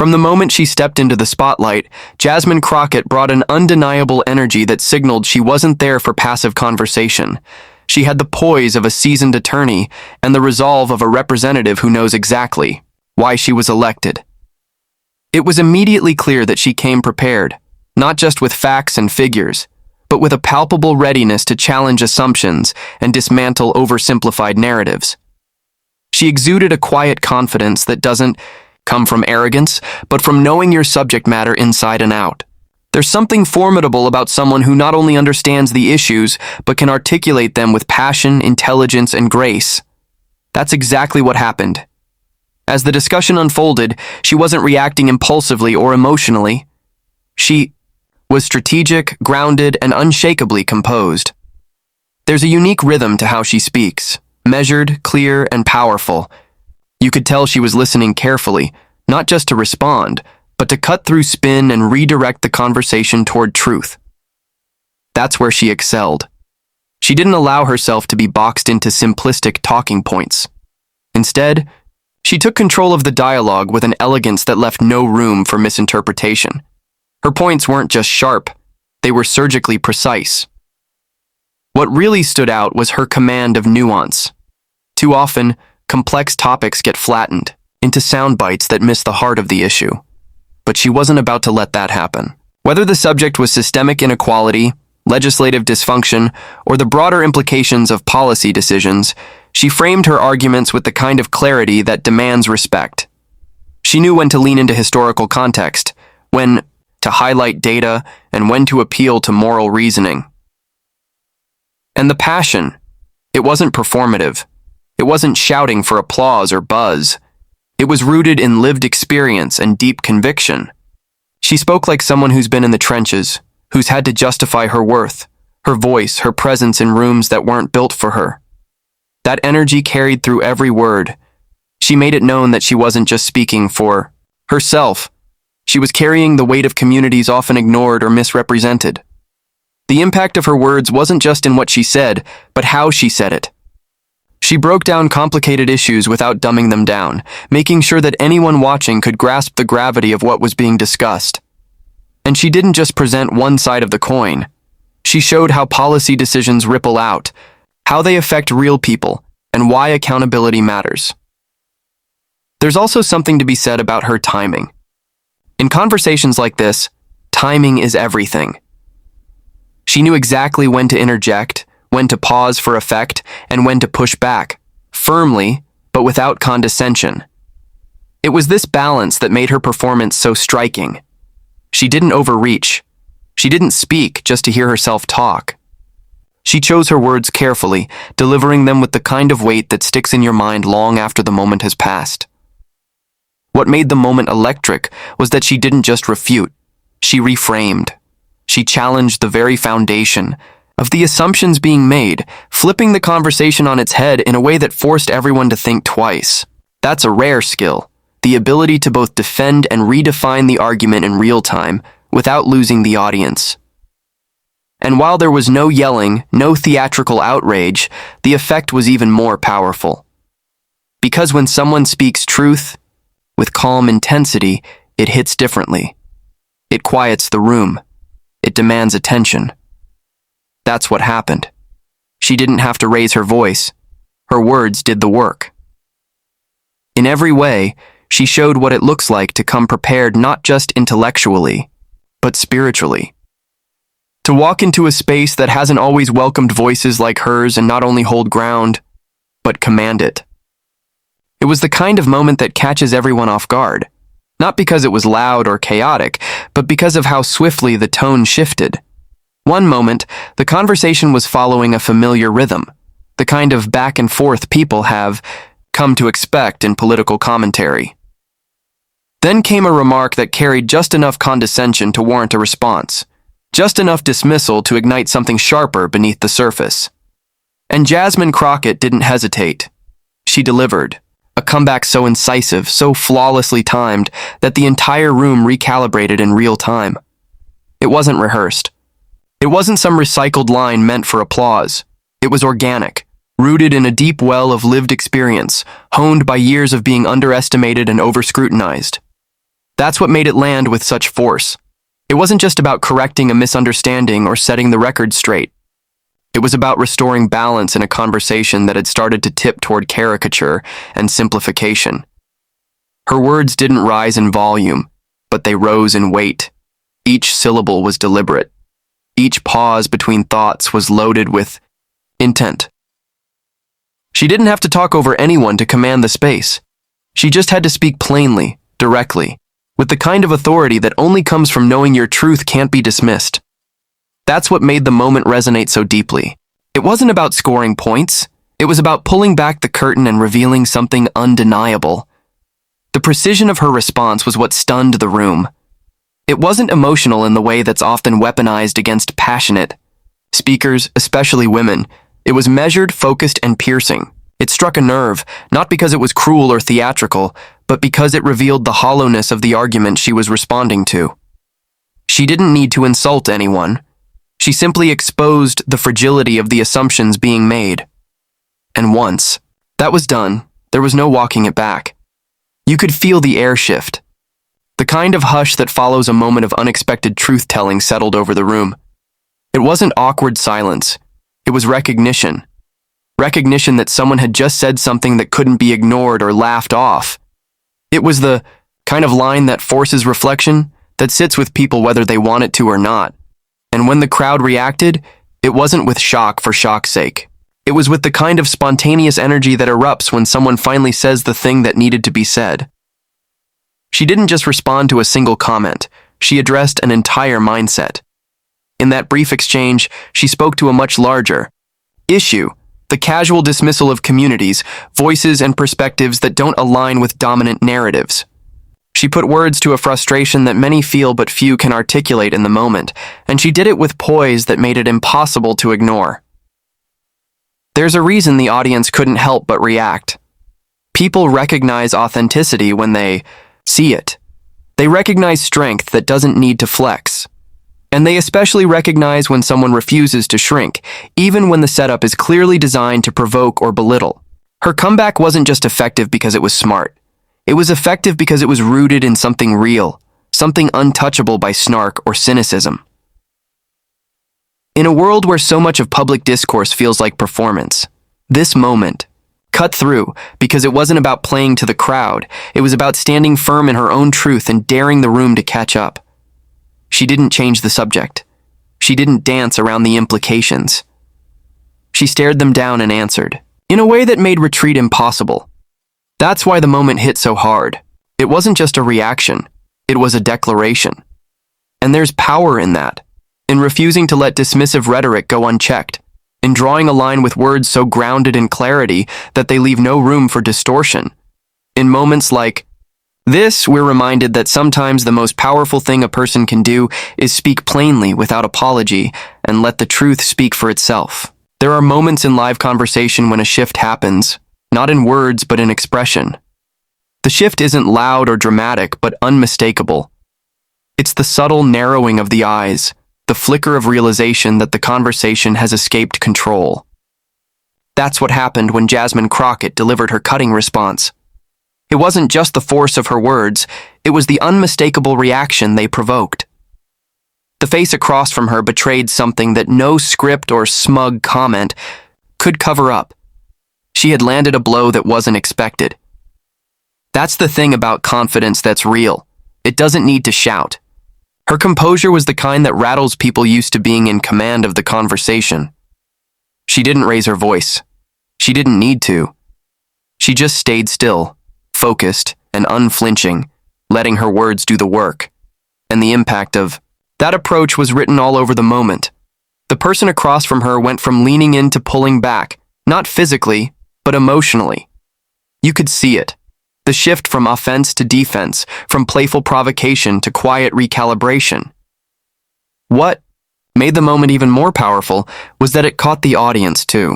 From the moment she stepped into the spotlight, Jasmine Crockett brought an undeniable energy that signaled she wasn't there for passive conversation. She had the poise of a seasoned attorney and the resolve of a representative who knows exactly why she was elected. It was immediately clear that she came prepared, not just with facts and figures, but with a palpable readiness to challenge assumptions and dismantle oversimplified narratives. She exuded a quiet confidence that doesn't come from arrogance, but from knowing your subject matter inside and out. There's something formidable about someone who not only understands the issues, but can articulate them with passion, intelligence, and grace. That's exactly what happened. As the discussion unfolded, she wasn't reacting impulsively or emotionally. She was strategic, grounded, and unshakably composed. There's a unique rhythm to how she speaks, measured, clear, and powerful. You could tell she was listening carefully, not just to respond, but to cut through spin and redirect the conversation toward truth. That's where she excelled. She didn't allow herself to be boxed into simplistic talking points. Instead, she took control of the dialogue with an elegance that left no room for misinterpretation. Her points weren't just sharp, they were surgically precise. What really stood out was her command of nuance. Too often, complex topics get flattened into sound bites that miss the heart of the issue. But she wasn't about to let that happen. Whether the subject was systemic inequality, legislative dysfunction, or the broader implications of policy decisions, she framed her arguments with the kind of clarity that demands respect. She knew when to lean into historical context, when to highlight data, and when to appeal to moral reasoning. And the passion, it wasn't performative. It wasn't shouting for applause or buzz. It was rooted in lived experience and deep conviction. She spoke like someone who's been in the trenches, who's had to justify her worth, her voice, her presence in rooms that weren't built for her. That energy carried through every word. She made it known that she wasn't just speaking for herself. She was carrying the weight of communities often ignored or misrepresented. The impact of her words wasn't just in what she said, but how she said it. She broke down complicated issues without dumbing them down, making sure that anyone watching could grasp the gravity of what was being discussed. And she didn't just present one side of the coin. She showed how policy decisions ripple out, how they affect real people, and why accountability matters. There's also something to be said about her timing. In conversations like this, timing is everything. She knew exactly when to interject, when to pause for effect, and when to push back, firmly, but without condescension. It was this balance that made her performance so striking. She didn't overreach. She didn't speak just to hear herself talk. She chose her words carefully, delivering them with the kind of weight that sticks in your mind long after the moment has passed. What made the moment electric was that she didn't just refute, she reframed. She challenged the very foundation of the assumptions being made, flipping the conversation on its head in a way that forced everyone to think twice. That's a rare skill, the ability to both defend and redefine the argument in real time without losing the audience. And while there was no yelling, no theatrical outrage, the effect was even more powerful. Because when someone speaks truth, with calm intensity, it hits differently. It quiets the room. It demands attention. That's what happened. She didn't have to raise her voice. Her words did the work. In every way, she showed what it looks like to come prepared not just intellectually, but spiritually. To walk into a space that hasn't always welcomed voices like hers and not only hold ground, but command it. It was the kind of moment that catches everyone off guard, not because it was loud or chaotic, but because of how swiftly the tone shifted. One moment, the conversation was following a familiar rhythm, the kind of back and forth people have come to expect in political commentary. Then came a remark that carried just enough condescension to warrant a response, just enough dismissal to ignite something sharper beneath the surface. And Jasmine Crockett didn't hesitate. She delivered, a comeback so incisive, so flawlessly timed, that the entire room recalibrated in real time. It wasn't rehearsed. It wasn't some recycled line meant for applause. It was organic, rooted in a deep well of lived experience, honed by years of being underestimated and over-scrutinized. That's what made it land with such force. It wasn't just about correcting a misunderstanding or setting the record straight. It was about restoring balance in a conversation that had started to tip toward caricature and simplification. Her words didn't rise in volume, but they rose in weight. Each syllable was deliberate. Each pause between thoughts was loaded with intent. She didn't have to talk over anyone to command the space. She just had to speak plainly, directly, with the kind of authority that only comes from knowing your truth can't be dismissed. That's what made the moment resonate so deeply. It wasn't about scoring points. It was about pulling back the curtain and revealing something undeniable. The precision of her response was what stunned the room. It wasn't emotional in the way that's often weaponized against passionate speakers, especially women. It was measured, focused, and piercing. It struck a nerve, not because it was cruel or theatrical, but because it revealed the hollowness of the argument she was responding to. She didn't need to insult anyone. She simply exposed the fragility of the assumptions being made. And once that was done, there was no walking it back. You could feel the air shift. The kind of hush that follows a moment of unexpected truth-telling settled over the room. It wasn't awkward silence. It was recognition. Recognition that someone had just said something that couldn't be ignored or laughed off. It was the kind of line that forces reflection, that sits with people whether they want it to or not. And when the crowd reacted, it wasn't with shock for shock's sake. It was with the kind of spontaneous energy that erupts when someone finally says the thing that needed to be said. She didn't just respond to a single comment. She addressed an entire mindset. In that brief exchange, she spoke to a much larger issue, the casual dismissal of communities, voices, and perspectives that don't align with dominant narratives. She put words to a frustration that many feel but few can articulate in the moment, and she did it with poise that made it impossible to ignore. There's a reason the audience couldn't help but react. People recognize authenticity when they see it. They recognize strength that doesn't need to flex. And they especially recognize when someone refuses to shrink, even when the setup is clearly designed to provoke or belittle. Her comeback wasn't just effective because it was smart. It was effective because it was rooted in something real, something untouchable by snark or cynicism. In a world where so much of public discourse feels like performance, this moment cut through because it wasn't about playing to the crowd. It was about standing firm in her own truth and daring the room to catch up. She didn't change the subject. She didn't dance around the implications. She stared them down and answered, in a way that made retreat impossible. That's why the moment hit so hard. It wasn't just a reaction. It was a declaration. And there's power in that, in refusing to let dismissive rhetoric go unchecked, in drawing a line with words so grounded in clarity that they leave no room for distortion. In moments like this, we're reminded that sometimes the most powerful thing a person can do is speak plainly without apology and let the truth speak for itself. There are moments in live conversation when a shift happens, not in words but in expression. The shift isn't loud or dramatic but unmistakable. It's the subtle narrowing of the eyes, the flicker of realization that the conversation has escaped control. That's what happened when Jasmine Crockett delivered her cutting response. It wasn't just the force of her words, it was the unmistakable reaction they provoked. The face across from her betrayed something that no script or smug comment could cover up. She had landed a blow that wasn't expected. That's the thing about confidence that's real. It doesn't need to shout. Her composure was the kind that rattles people used to being in command of the conversation. She didn't raise her voice. She didn't need to. She just stayed still, focused and unflinching, letting her words do the work. And the impact of that approach was written all over the moment. The person across from her went from leaning in to pulling back, not physically, but emotionally. You could see it. The shift from offense to defense, from playful provocation to quiet recalibration. What made the moment even more powerful was that it caught the audience too.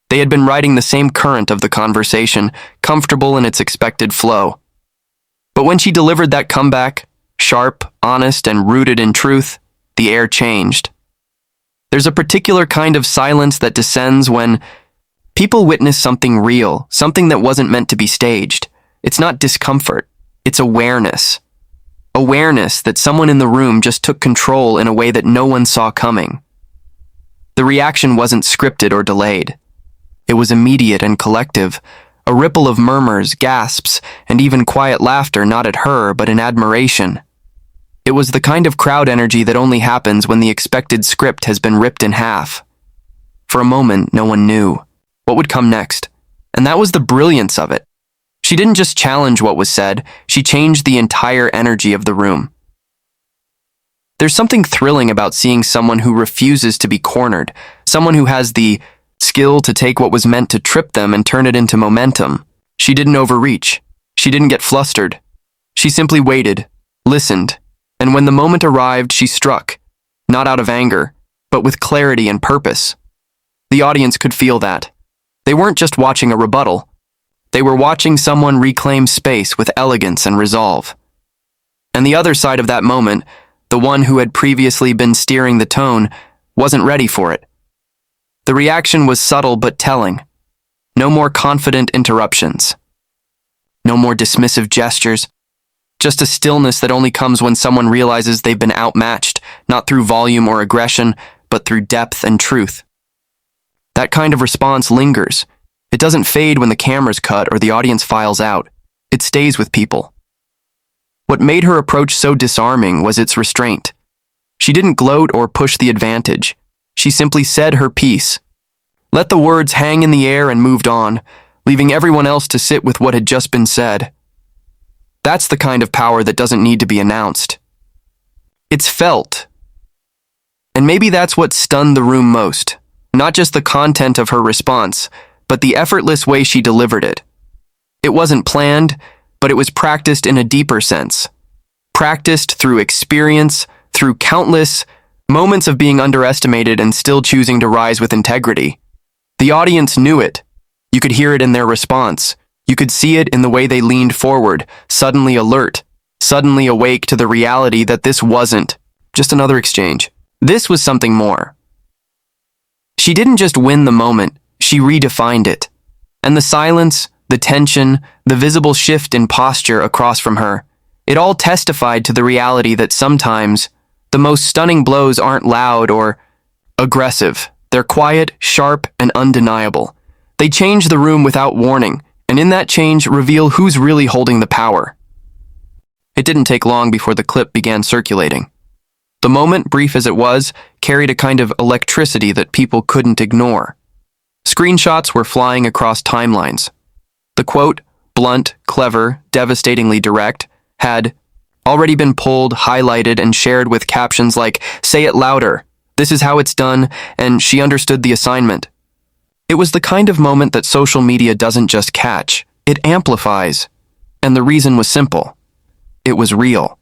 They had been riding the same current of the conversation, comfortable in its expected flow. But when she delivered that comeback, sharp, honest, and rooted in truth, the air changed. There's a particular kind of silence that descends when people witness something real, something that wasn't meant to be staged. It's not discomfort, it's awareness. awareness that someone in the room just took control in a way that no one saw coming. The reaction wasn't scripted or delayed. It was immediate and collective, a ripple of murmurs, gasps, and even quiet laughter, not at her, but in admiration. It was the kind of crowd energy that only happens when the expected script has been ripped in half. For a moment, no one knew what would come next, and that was the brilliance of it. She didn't just challenge what was said, she changed the entire energy of the room. There's something thrilling about seeing someone who refuses to be cornered, someone who has the skill to take what was meant to trip them and turn it into momentum. She didn't overreach. She didn't get flustered. She simply waited, listened, and when the moment arrived, she struck, not out of anger, but with clarity and purpose. The audience could feel that. They weren't just watching a rebuttal. They were watching someone reclaim space with elegance and resolve. And the other side of that moment, the one who had previously been steering the tone, wasn't ready for it. The reaction was subtle but telling. No more confident interruptions. No more dismissive gestures. Just a stillness that only comes when someone realizes they've been outmatched, not through volume or aggression, but through depth and truth. That kind of response lingers. It doesn't fade when the camera's cut or the audience files out. It stays with people. What made her approach so disarming was its restraint. She didn't gloat or push the advantage. She simply said her piece, let the words hang in the air and moved on, leaving everyone else to sit with what had just been said. That's the kind of power that doesn't need to be announced. It's felt. And maybe that's what stunned the room most. Not just the content of her response, but the effortless way she delivered it. It wasn't planned, but it was practiced in a deeper sense. Practiced through experience, through countless moments of being underestimated and still choosing to rise with integrity. The audience knew it. You could hear it in their response. You could see it in the way they leaned forward, suddenly alert, suddenly awake to the reality that this wasn't just another exchange. This was something more. She didn't just win the moment, she redefined it. And the silence, the tension, the visible shift in posture across from her, it all testified to the reality that sometimes the most stunning blows aren't loud or aggressive. They're quiet, sharp, and undeniable. They change the room without warning, and in that change reveal who's really holding the power. It didn't take long before the clip began circulating. The moment, brief as it was, carried a kind of electricity that people couldn't ignore. Screenshots were flying across timelines. The quote, blunt, clever, devastatingly direct, had already been pulled, highlighted, and shared with captions like, say it louder, this is how it's done, and she understood the assignment. It was the kind of moment that social media doesn't just catch, it amplifies. And the reason was simple. It was real.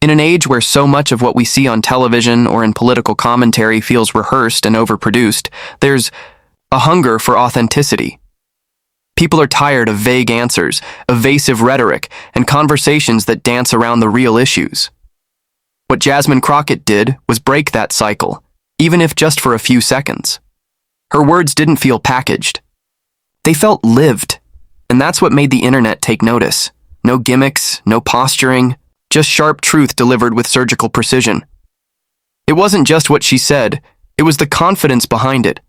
In an age where so much of what we see on television or in political commentary feels rehearsed and overproduced, there's a hunger for authenticity. People are tired of vague answers, evasive rhetoric, and conversations that dance around the real issues. What Jasmine Crockett did was break that cycle, even if just for a few seconds. Her words didn't feel packaged. They felt lived, and that's what made the internet take notice. No gimmicks, no posturing, just sharp truth delivered with surgical precision. It wasn't just what she said, it was the confidence behind it,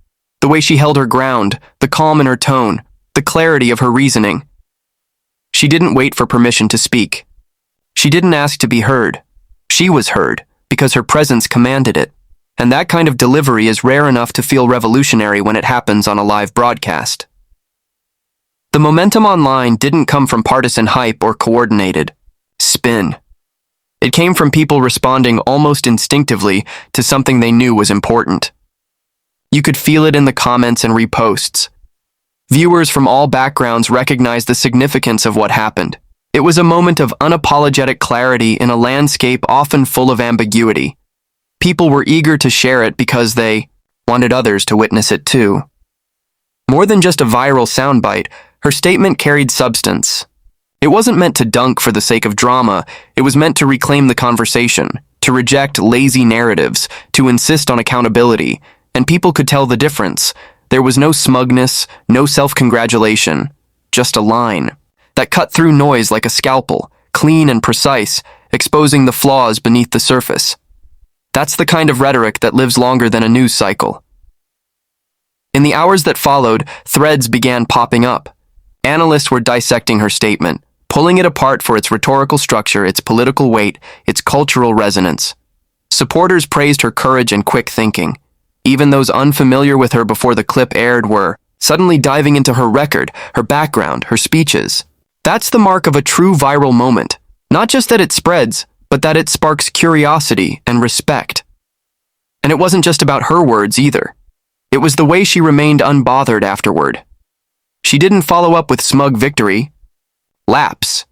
the way she held her ground, the calm in her tone, the clarity of her reasoning. She didn't wait for permission to speak. She didn't ask to be heard. She was heard because her presence commanded it, and that kind of delivery is rare enough to feel revolutionary when it happens on a live broadcast. The momentum online didn't come from partisan hype or coordinated spin. It came from people responding almost instinctively to something they knew was important. You could feel it in the comments and reposts. Viewers from all backgrounds recognized the significance of what happened. It was a moment of unapologetic clarity in a landscape often full of ambiguity. People were eager to share it because they wanted others to witness it too. More than just a viral soundbite, her statement carried substance. It wasn't meant to dunk for the sake of drama, it was meant to reclaim the conversation, to reject lazy narratives, to insist on accountability, and people could tell the difference. There was no smugness, no self-congratulation, just a line that cut through noise like a scalpel, clean and precise, exposing the flaws beneath the surface. That's the kind of rhetoric that lives longer than a news cycle. In the hours that followed, threads began popping up. Analysts were dissecting her statement, pulling it apart for its rhetorical structure, its political weight, its cultural resonance. Supporters praised her courage and quick thinking. Even those unfamiliar with her before the clip aired were suddenly diving into her record, her background, her speeches. That's the mark of a true viral moment. Not just that it spreads, but that it sparks curiosity and respect. And it wasn't just about her words either. It was the way she remained unbothered afterward. She didn't follow up with smug victory. Lapse.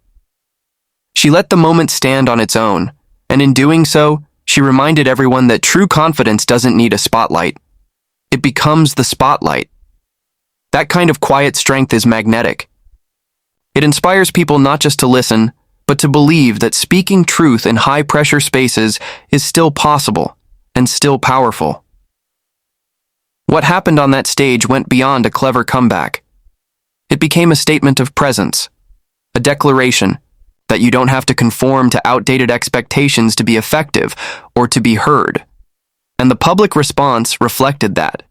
She let the moment stand on its own, and in doing so, she reminded everyone that true confidence doesn't need a spotlight. It becomes the spotlight. That kind of quiet strength is magnetic. It inspires people not just to listen, but to believe that speaking truth in high-pressure spaces is still possible and still powerful. What happened on that stage went beyond a clever comeback. It became a statement of presence, a declaration that you don't have to conform to outdated expectations to be effective or to be heard. And the public response reflected that.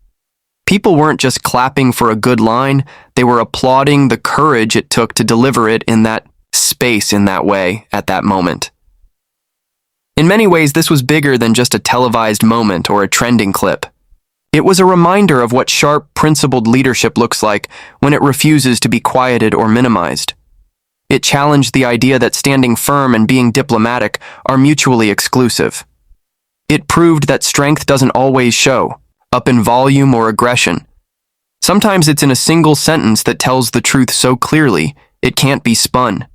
People weren't just clapping for a good line, they were applauding the courage it took to deliver it in that space in that way at that moment. In many ways, this was bigger than just a televised moment or a trending clip. It was a reminder of what sharp, principled leadership looks like when it refuses to be quieted or minimized. It challenged the idea that standing firm and being diplomatic are mutually exclusive. It proved that strength doesn't always show up in volume or aggression. Sometimes it's in a single sentence that tells the truth so clearly it can't be spun.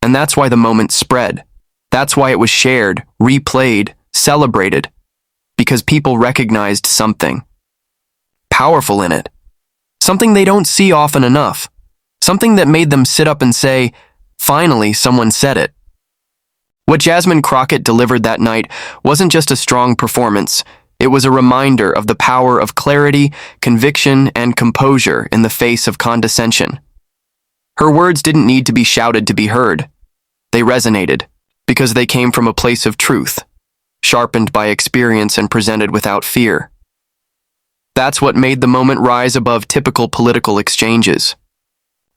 And that's why the moment spread. That's why it was shared, replayed, celebrated. Because people recognized something powerful in it. Something they don't see often enough. Something that made them sit up and say, finally, someone said it. What Jasmine Crockett delivered that night wasn't just a strong performance. It was a reminder of the power of clarity, conviction, and composure in the face of condescension. Her words didn't need to be shouted to be heard. They resonated because they came from a place of truth, sharpened by experience and presented without fear. That's what made the moment rise above typical political exchanges.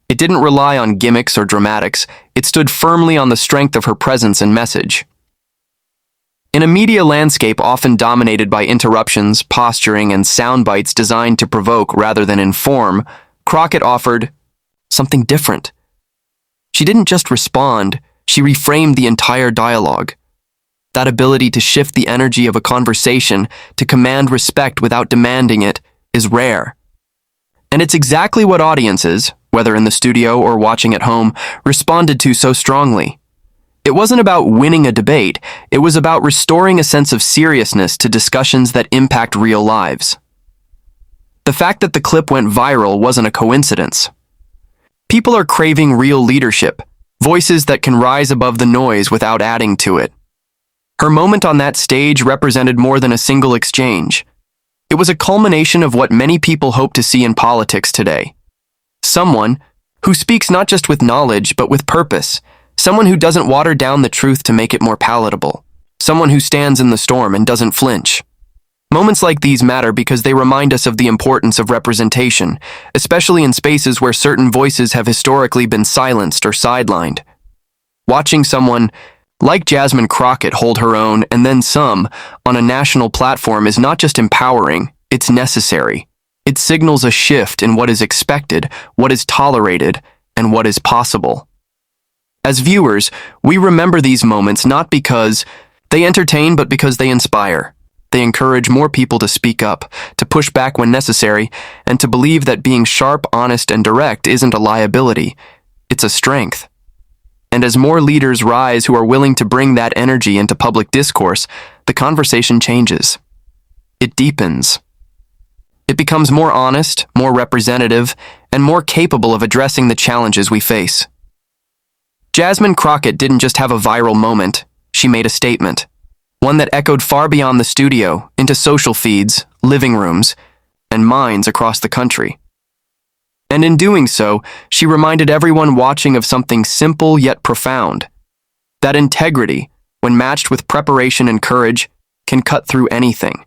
It didn't rely on gimmicks or dramatics. It stood firmly on the strength of her presence and message. In a media landscape often dominated by interruptions, posturing, and sound bites designed to provoke rather than inform, Crockett offered something different. She didn't just respond, she reframed the entire dialogue. That ability to shift the energy of a conversation, to command respect without demanding it, is rare. And it's exactly what audiences, whether in the studio or watching at home, responded to so strongly. It wasn't about winning a debate, it was about restoring a sense of seriousness to discussions that impact real lives. The fact that the clip went viral wasn't a coincidence. People are craving real leadership, voices that can rise above the noise without adding to it. Her moment on that stage represented more than a single exchange. It was a culmination of what many people hope to see in politics today. Someone who speaks not just with knowledge, but with purpose. Someone who doesn't water down the truth to make it more palatable. Someone who stands in the storm and doesn't flinch. Moments like these matter because they remind us of the importance of representation, especially in spaces where certain voices have historically been silenced or sidelined. Watching someone like Jasmine Crockett hold her own and then some on a national platform is not just empowering, it's necessary. It signals a shift in what is expected, what is tolerated, and what is possible. As viewers, we remember these moments not because they entertain, but because they inspire. They encourage more people to speak up, to push back when necessary, and to believe that being sharp, honest, and direct isn't a liability, it's a strength. And as more leaders rise who are willing to bring that energy into public discourse, the conversation changes. It deepens. It becomes more honest, more representative, and more capable of addressing the challenges we face. Jasmine Crockett didn't just have a viral moment, she made a statement. One that echoed far beyond the studio, into social feeds, living rooms, and minds across the country. And in doing so, she reminded everyone watching of something simple yet profound. That integrity, when matched with preparation and courage, can cut through anything.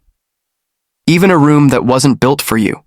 Even a room that wasn't built for you.